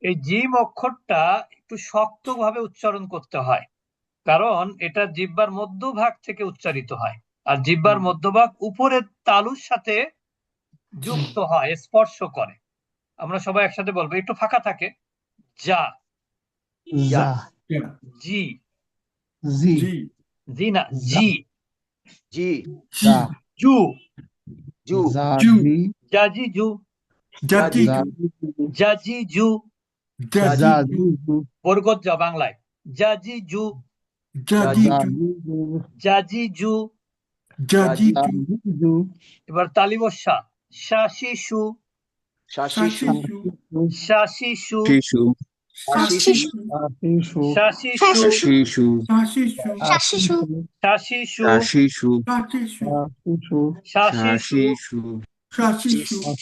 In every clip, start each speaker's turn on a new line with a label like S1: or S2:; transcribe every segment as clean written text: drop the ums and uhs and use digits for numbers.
S1: এই জিম অক্ষরটা একটু শক্তভাবে উচ্চারণ করতে হয়, কারণ এটা জিহ্বার মধ্যভাগ থেকে উচ্চারিত হয়। আর জিহ্বার মধ্যভাগ উপরের তালুর সাথে যুক্ত হয়, স্পর্শ করে। আমরা সবাই একসাথে বলবো, একটু ফাঁকা থাকে। যা,
S2: যা,
S1: জি,
S2: জি,
S1: জি না,
S2: যা,
S1: জি,
S3: জি,
S2: যা,
S1: জু,
S3: জু,
S2: জাজি,
S1: জাজি জু,
S3: জাজি,
S1: জাজি জু,
S2: জাজি,
S1: বরগত যা বাংলায়, জাজি জু,
S3: জাজি,
S1: জাজি জু।
S3: জাজি,
S1: এবার তালিবস্যা, শাশিশু,
S3: শাশিশু,
S1: শাশিশু,
S4: শিশু
S3: শাশিশু,
S1: শাশিশু,
S4: শিশু
S1: শাশিশু,
S4: শিশু
S1: শাশিশু,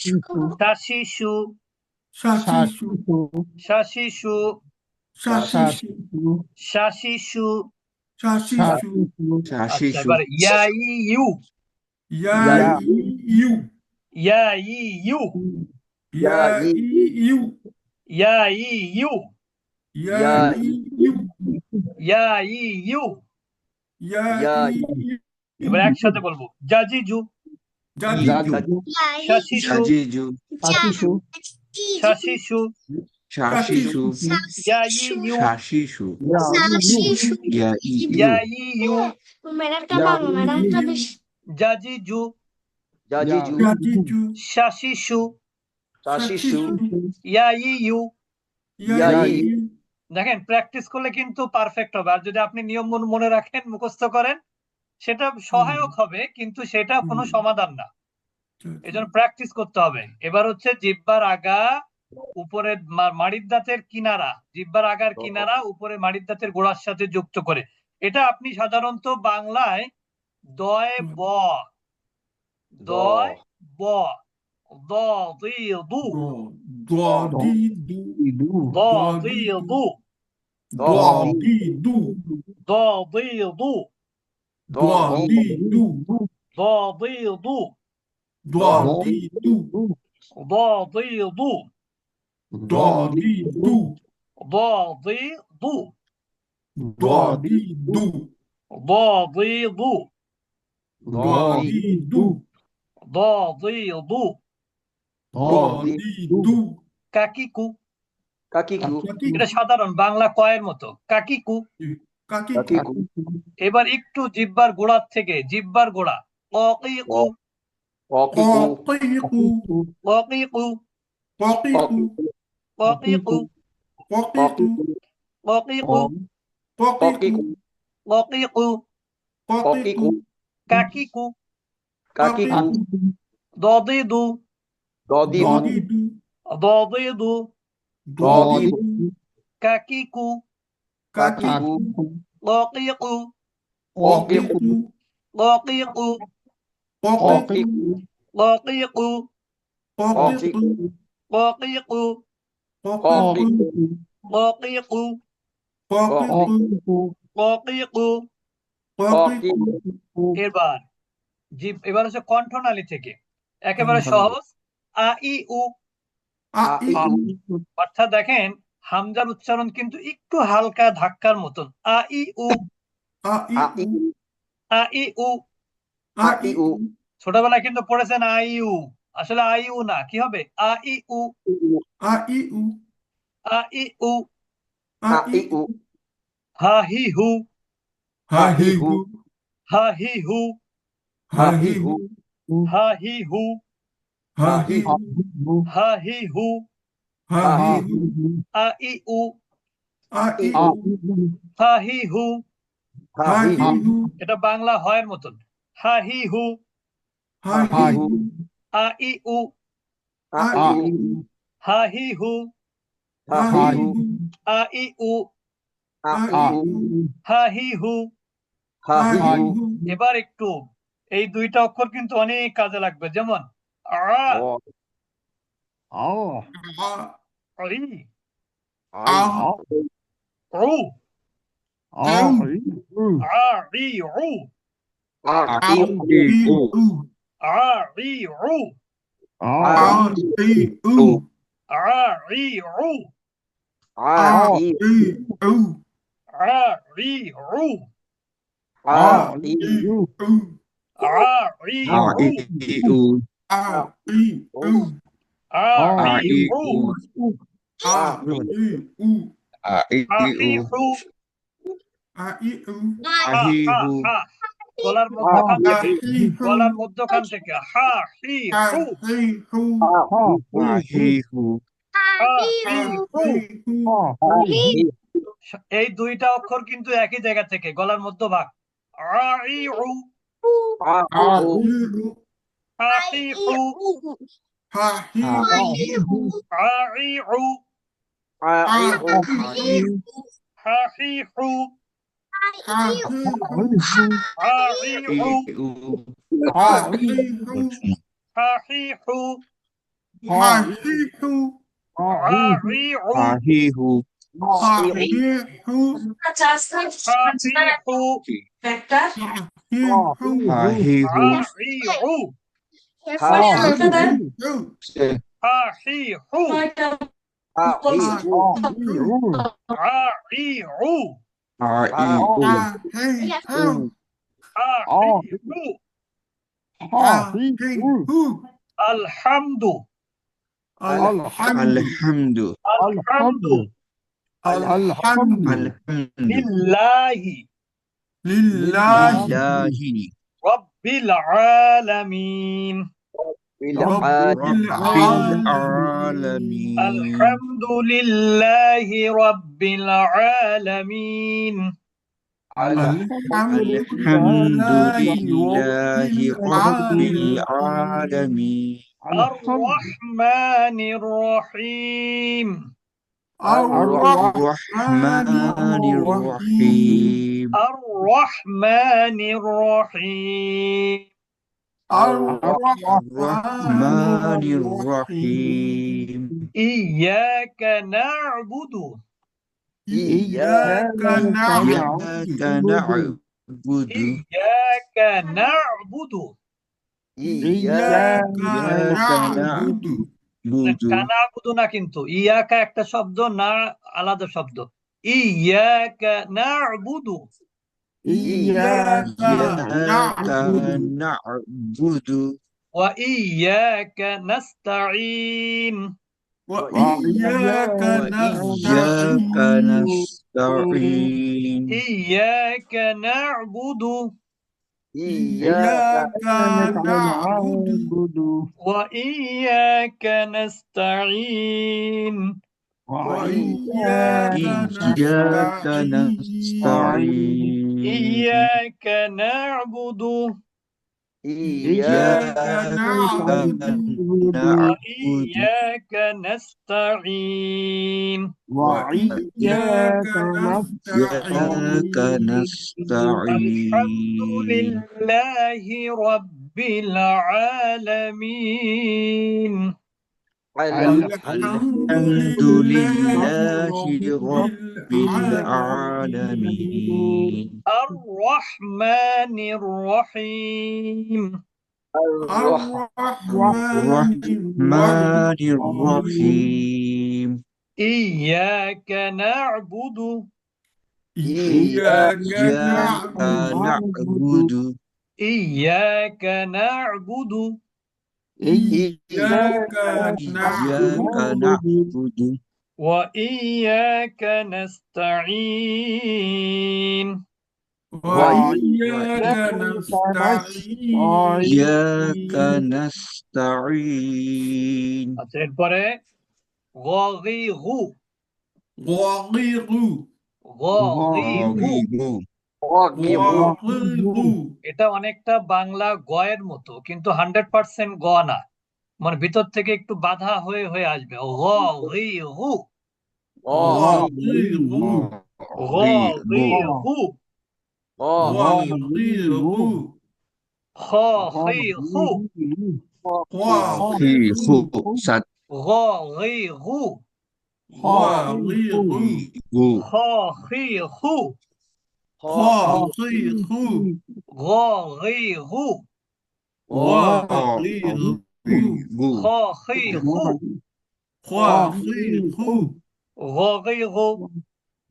S4: শিশু
S3: শাশিশু,
S1: শাশিশু,
S3: শাশিশু,
S1: শাশিশু,
S3: শাশিশু,
S1: শাশিশু।
S3: শাশিশু,
S1: আচ্ছা,
S4: শিশু
S1: এবার ইয়াই ইউ,
S3: ইউ,
S1: ইয়াই ইউ,
S3: ইউ,
S1: ইয়াই ইউ,
S3: ইউ,
S1: ইয়াই ইউ।
S3: ইউ,
S1: এবার একসাথে বলবো, জাজিজু,
S3: জাজিজু,
S1: শাশিশু,
S4: সাজিজু
S1: শাশিশু,
S4: শাশিশু
S1: ইয়াই ইউ,
S4: শাশিশু
S1: ইয়াই ইউ, জাজিজু,
S3: জাজিজু,
S1: শাশিশু,
S3: শাশিশু,
S1: ইয়াই ইউ।
S3: ইউ,
S1: দেখেন, প্র্যাকটিস করলে কিন্তু পারফেক্ট হবে। আর যদি আপনি নিয়ম মনে রাখেন, মুখস্থ করেন, সেটা সহায়ক হবে, কিন্তু সেটা কোনো সমাধান না। এজন্য প্র্যাকটিস করতে হবে। এবার হচ্ছে জিহ্বার আগা, উপরে মাড়ির দাঁতের কিনারা, জিহ্বার আগার কিনারা উপরে মাড়ির দাঁতের গোড়ার সাথে যুক্ত করে। এটা আপনি সাধারণত বাংলায় দয় ব, দয় ব, দ দি দু, দ দি দু, দ দি দু, দ দি দু, দ দি দু, দ দি দু, দ দি দু, দ দি দু, দ দি দু, দ দি দু। কাকিকু,
S3: কাকিকু,
S1: এটা সাধারণ বাংলা কয়ের মতো, কাকিকু।
S3: কাকিকু,
S1: এবার একটু জিহ্বার গোড়ার থেকে, জিহ্বার গোড়া, অকিকু,
S3: অকিকু,
S1: অকিকু, অকিকু,
S3: অকিকু,
S1: অকিকু,
S3: অকিকু,
S1: অকিকু,
S3: অকিকু,
S1: কাকিকু,
S3: কাকিকু,
S1: দদিদু,
S3: দদিদু,
S1: দদিদু,
S3: দদিদু,
S1: কাকিকু,
S3: কাকিকু,
S1: অকিকু,
S3: অকিকু,
S1: অকিকু,
S3: অকিকু,
S1: অকিকু,
S3: অকিকু,
S1: অকিকু,
S3: অকিকু,
S1: অকিকু, অকিকু।
S3: অকিকু।
S1: এবার এবার হচ্ছে কণ্ঠনালী থেকে, একেবারে সহজ, আ ই উ। অর্থাৎ দেখেন, হামজার উচ্চারণ কিন্তু একটু হালকা ধাক্কার মতন, আ ই উ, আ ই উ। ছোটবেলায় কিন্তু পড়েছেন আ ই উ, আসলে আ ই উ না, কি হবে, আ ই উ, আ ই উ। হা হি হু, হা হি হু, হা হি হু, হা হি হু, হা হি হু, আ ই উ, হা হি হু। এটা বাংলা হয়ের মতন, হা হি হু, আ ই উ, হা হি হু, আ ই উ, হা হি হু। এবার একটু, এই দুইটা অক্ষর কিন্তু অনেক কাজে লাগবে, যেমন আ, ই, উ, আ, ই, উ, আ, ই, উ,
S4: ও
S1: عاريعو
S3: عائع
S1: عاريعو
S3: عائع
S1: عاريعو
S4: عائع
S1: عاريعو
S3: عائع
S4: عائع
S1: حقيقو হা হা
S4: আহিহু
S1: হা গলার মধ্যখান থেকে
S3: عائع
S1: গলার মধ্যখান থেকে হা হি হু
S4: আহিহু
S1: হা হি হু
S3: عائع
S1: এই দুইটা অক্ষর কিন্তু একই জায়গা থেকে গলার মধ্যভাগ আইউ হাকিহু আইউ হাকিহু আইউ হাকিহু আইউ
S4: আহিহু
S1: হাকিহু
S4: আহিহু
S1: আইউ হাকিহু আইউ
S4: আইউ
S1: হাকিহু আলহামদু
S4: আলহামদু
S1: আলহামদু
S4: আলহামদু
S1: লিল্লাহি
S4: লিল্লাহি
S1: রাব্বিল আলামিন
S4: রাব্বিল আলামিন
S1: আলহামদুলিল্লাহি রাব্বিল আলামিন
S4: আলহামদুলিল্লাহি রাব্বিল আলামিন
S1: আর রহমানির রহিম
S4: আর-রহমানির রহিম
S1: আর রহমানির রহিম
S4: আর-রহমানির রহিম
S1: ইয়াকা না'বুদু
S4: ইয়াকা না'বুদু
S1: ইয়াকা না'বুদু কানাবুদু না কিন্তু ইয়াকা একটা শব্দ না আলাদা শব্দ ইয়াকা না'বুদু
S4: ইয়াকা না'বুদু
S1: ওয়া ইয়াকা নাস্তাঈন
S4: وإياك نستعين
S1: ইয়াকা না'বুদু ওয়া ইয়াকা নাস্তাঈন
S4: إياك نستعين
S1: ইয়াকা না'বুদু
S4: إياك نعبد
S1: وإياك نستعين
S4: وإياك نستعين
S1: الحمد لله رب العالمين
S4: الحمد لله رب العالمين
S1: الرحمن الرحيم
S4: الرحمن الرحيم
S1: إياك نعبد
S4: إياك نعبد
S1: إياك نعبد
S4: إياك نعبد
S1: وإياك نستعين
S4: إياك نستعين
S1: আচ্ছা এরপরে গগিগু গগিগু এটা অনেকটা বাংলা গয়ের মতো কিন্তু 100% গ না মানে ভিতর থেকে একটু বাধা হয়ে হয়ে আসবে গগিগু গগিগু خاخيخو
S4: سات
S1: غاغيغو خاخيخو غاغيغو خاخيخو
S2: طريق
S1: غغيغ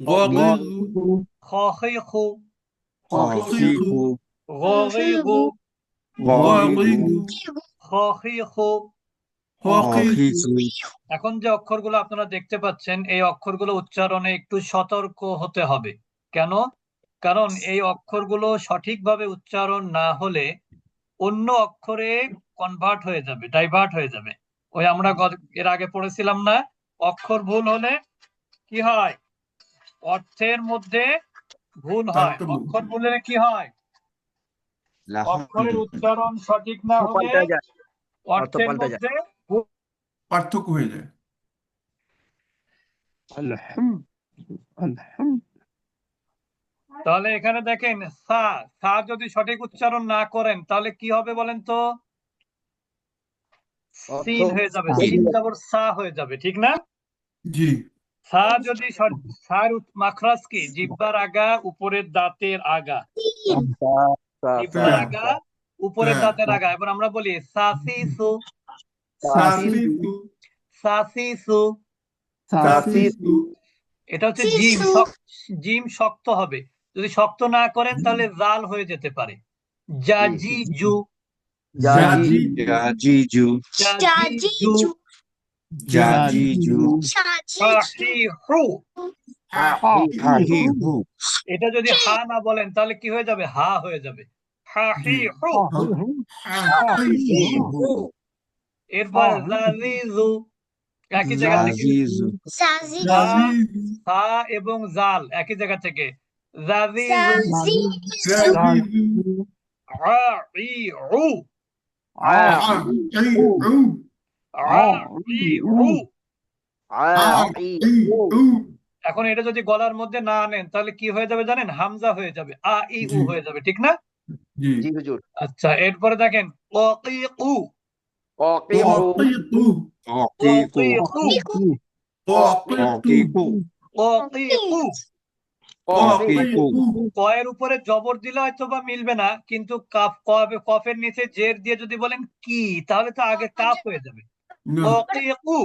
S2: غريغ
S1: خاخيخ
S4: خاخيخ
S1: غغيغ
S4: غاريغ
S1: خاخيخ
S4: خاخيخ
S1: এখন যে অক্ষরগুলো আপনারা দেখতে পাচ্ছেন এই অক্ষরগুলো উচ্চারণে একটু সতর্ক হতে হবে। কেন? কারণ এই অক্ষরগুলো সঠিকভাবে উচ্চারণ না হলে অন্য অক্ষরে কনভার্ট হয়ে যাবে, ডাইভার্ট হয়ে যাবে। ওই আমরা এর আগে পড়েছিলাম না, অক্ষর ভুল হলে কি হয়? অর্থের মধ্যে ভুল হয়। অক্ষর ভুল হলে কি হয়? অক্ষরের উচ্চারণ সঠিক না হলে অর্থের মধ্যে
S2: পার্থক্য হয়ে যায়।
S3: الحمد الحمد
S1: তাহলে এখানে দেখেন সা সা যদি সঠিক উচ্চারণ না করেন তাহলে কি হবে বলেন তো? সিন হয়ে যাবে, সিন তারপর সা হয়ে যাবে, ঠিক না?
S2: জি
S1: সা যদি সার মাখরাজ কি? জিহ্বার আগা, উপরের দাঁতের আগা, জিহ্বার আগা, উপরের দাঁতের আগা। এবার আমরা বলি সাসিসু
S2: সাসিসু
S1: সাসিসু।
S2: সাসিসু
S1: এটা হচ্ছে জিম, জিম শক্ত হবে। যদি শক্ত না করেন তাহলে জাল হয়ে যেতে পারে। জাজিজু
S2: জাজিজু
S4: জাজিজু
S1: জাজিজু
S4: জাজিজু
S1: হাহিহু।
S4: হাহিহু
S1: এটা যদি হা না বলেন তাহলে কি হয়ে যাবে? হা হয়ে যাবে, হাহিহু।
S4: হাহিহু
S1: এরপর জাজিজু, একই জায়গা থেকে
S4: জাজিজু
S1: সা এবং জাল একই জায়গা থেকে। জাজিজু
S2: জাজিজু
S1: আইউ
S2: আইউ
S1: আইউ।
S2: আইউ
S1: এখন এটা যদি গলার মধ্যে না আনেন তাহলে কি হয়ে যাবে জানেন? হামজা হয়ে যাবে, আ ই উ হয়ে যাবে, ঠিক না?
S2: জি
S1: আচ্ছা, এরপরে দেখেন অকিকু
S2: তাওকিকু
S1: অকিকু
S2: তাওকিকু
S1: অকিকু।
S2: তাওকিকু
S1: কয়ের উপরে জবর দিলে হয়তো বা মিলবে না, কিন্তু কফের নিচে জের দিয়ে যদি বলেন কি তাহলে তো আগে কাফ হয়ে যাবে।
S2: না
S1: অকিকু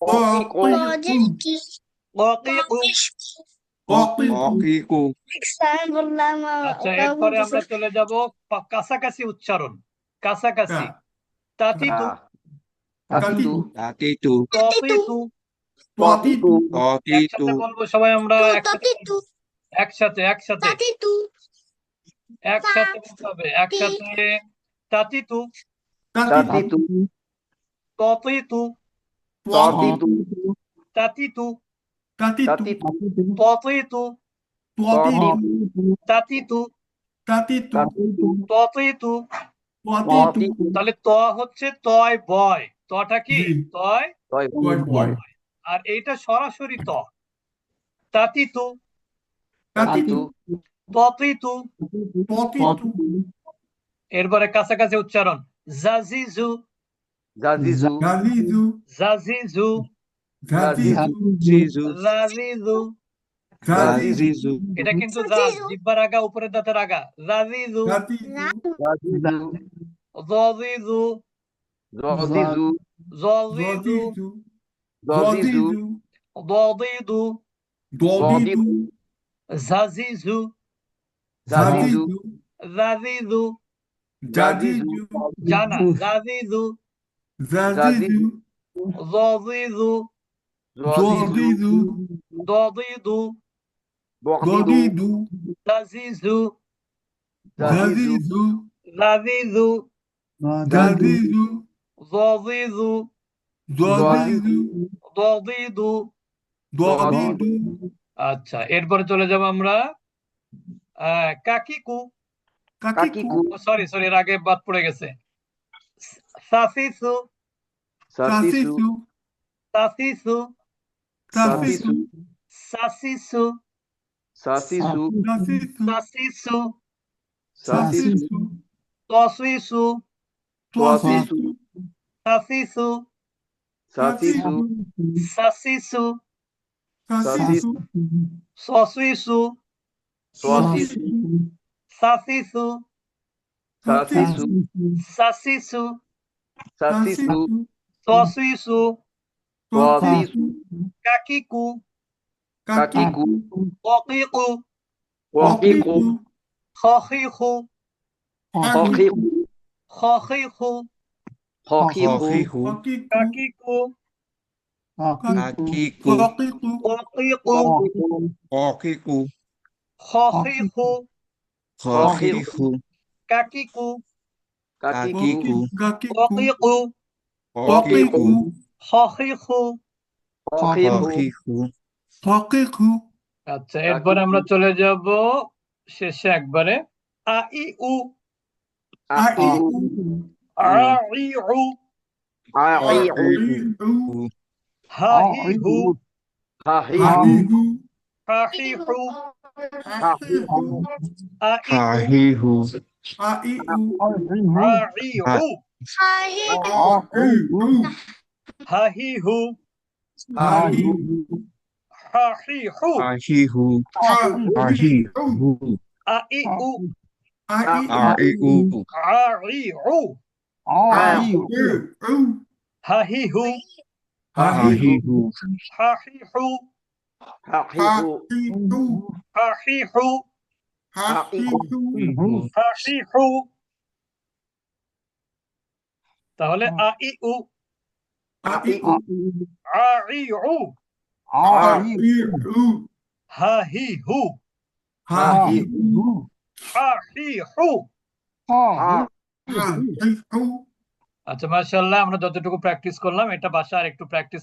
S2: তাওকিকু
S1: অকিকু।
S4: হাকিকু
S1: আচ্ছা, এরপরে আমরা চলে যাব কাছাকাছি উচ্চারণ। কাছাকাছি তাতিতু
S2: তাতিতু
S4: তাতিতু
S1: তাতিতু।
S2: তাতিতু
S4: তাতিতু
S1: একসাথে বলবো সবাই আমরা, একসাথে একসাথে একসাথে বলতে হবে, একসাথে। তাতিতু
S2: তাতিতু
S1: তাতিতু
S2: তাতিতু
S1: তাতিতু
S2: তাতিতু
S1: তাতিতু তাতিতু
S2: তাতিতু
S1: তাতিতু।
S2: তাতিতু
S1: তাহলে ত হচ্ছে তয় বয়, তটা কি?
S2: জি।
S1: তয়
S2: বয়
S1: আর এইটা সরাসরি ত। তাতিতু
S2: তাতিতু
S1: তাতিতু।
S2: তাতিতু
S1: এরপরে কাছাকাছি উচ্চারণ জাজিজু
S2: জাজিজু
S1: জাজিজু
S2: জাজিজু
S4: জিজু
S1: জাজিজু।
S4: জাজিজু
S1: এটা কিন্তু জিহ্বার আগা, উপরের দাঁতের আগা। জাজিজু জাজিজু
S2: জাজিজু
S1: জাজিজু
S2: জাজিজু
S1: দাদিদু
S2: দদিদু
S1: জাজিজু
S2: জাজিজু
S1: জাজিজু
S2: জাজিজু
S1: জানা জাজিজু
S2: জাজিজু
S1: জাজিজু
S2: দদিদু
S1: দাদিদু
S2: দদিদু
S1: জাজিজু
S2: জাজিজু
S1: জাজিজু
S2: জাজিজু
S1: জাজিজু
S2: জাজিজু
S1: দাদিদু।
S2: দদিদু
S1: আচ্ছা, এরপরে চলে যাব আমরা কাকিকু।
S2: কাকিকু
S1: সরি সরি, এর আগে বাদ পড়ে গেছে। সাসিসু
S2: সাসিসু
S1: সাসিসু
S2: সাসিসু
S1: সাসিসু
S2: সাসিসু
S1: সাসিসু
S2: সাসিসু
S1: তসিসু
S2: তাসিসু
S1: সাসিসু
S2: সাসিসু
S1: সাসিসু
S2: সাসিসু
S1: সসিসু
S2: সাসিসু
S1: সাসিসু
S2: সাসিসু
S1: সাসিসু
S2: সাসিসু
S1: সসিসু
S2: Swasisu.
S1: কাকিকু
S2: Kakiku.
S1: ওয়াকিকু
S2: Wakiku.
S1: খাখিখু
S2: Hokiku.
S1: খাখিখু
S2: Hokiku.
S1: কাকিকু
S4: Kakiku.
S1: ওয়াকিকু
S4: Okiku.
S1: খাখিখু
S4: Kokiku.
S1: কাকিকু
S2: Kakiku.
S1: ওয়াকিকু
S2: Hokiku.
S1: খাখিখু
S2: Hokiku.
S1: আচ্ছা, এরপর আমরা চলে যাব শেষে একবারে আ ই উ
S2: Aiu.
S1: আ ই উ
S2: Aiu.
S1: হা হি হু
S2: Hahihu.
S1: হা হি হু
S2: Hahihu.
S1: আ ই উ
S4: Hahihu.
S1: হা ই উ হা হি হু হা হি হু
S4: Hahihu. Hahihu.
S1: আ ই উ
S4: Aiu.
S1: আ ই উ হা হি হু
S4: Hahihu.
S1: হা হি হু
S2: Hahihu.
S1: হা হি হু হা হি হু তাহলে আ ই উ
S2: Aiu.
S1: আ ই উ হা হি হু
S2: Hahihu.
S1: হা হি হু
S2: Hahihu.
S1: আচ্ছা, মাশাআল্লাহ, আমরা যতটুকু প্র্যাকটিস করলাম এটা বাসায় আর একটু প্র্যাকটিস